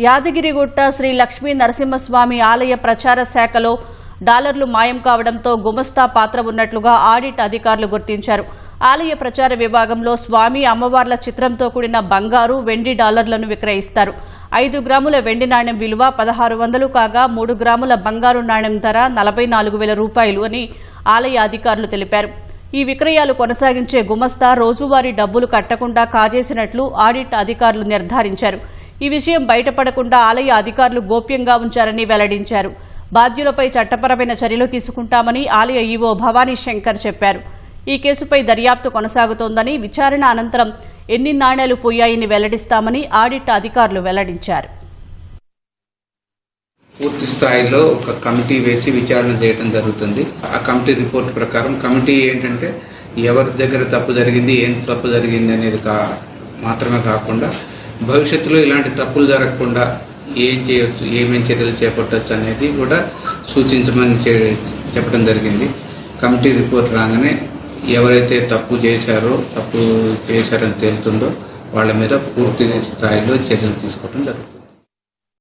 యాదగిరిగుట్ట శ్రీ లక్ష్మీ నరసింహస్వామి ఆలయ ప్రచార శాఖలో డాలర్లు మాయం కావడంతో గుమస్తా పాత్ర ఉన్నట్లుగా ఆడిట్ అధికారులు గుర్తించారు. ఆలయ ప్రచార విభాగంలో స్వామి అమ్మవార్ల చిత్రంతో కూడిన బంగారు, వెండి డాలర్లను విక్రయిస్తారు. 5 గ్రాముల వెండి నాణ్యం విలువ 1600 కాగా 3 గ్రాముల బంగారు నాణ్యం ధర 44,000 రూపాయలు అని ఆలయ అధికారులు తెలిపారు. ఈ విక్రయాలు కొనసాగించే గుమస్తా రోజువారీ డబ్బులు కట్టకుండా కాజేసినట్లు ఆడిట్ అధికారులు నిర్ధారించారు. ఈ విషయం బయటపడకుండా ఆలయ అధికారులు గోప్యంగా ఉంచారని వెల్లడించారు. బాధ్యులపై చట్టపరమైన చర్యలు తీసుకుంటామని ఆలయ ఈవో భవానీ శంకర్ చెప్పారు. ఈ కేసుపై దర్యాప్తు కొనసాగుతోందని, విచారణ అనంతరం ఎన్ని నాణేలు పోయాయని వెల్లడిస్తామని ఆడిట్ అధికారులు వెల్లడించారు. పూర్తి స్థాయిలో ఒక కమిటీ వేసి విచారణ చేయడం జరుగుతుంది. ఆ కమిటీ రిపోర్ట్ ప్రకారం కమిటీ ఏంటంటే ఎవరి దగ్గర తప్పు జరిగింది, ఏం తప్పు జరిగింది అనేది మాత్రమే కాకుండా భవిష్యత్తులో ఇలాంటి తప్పులు జరగకుండా ఏం చేయొచ్చు, ఏమేం చర్యలు చేపట్టవచ్చు అనేది కూడా సూచించమని చెప్పడం జరిగింది. కమిటీ రిపోర్ట్ రాగానే ఎవరైతే తప్పు చేశారని తేలుతుందో వాళ్ళ మీద పూర్తి స్థాయిలో చర్యలు తీసుకోవడం జరుగుతుంది.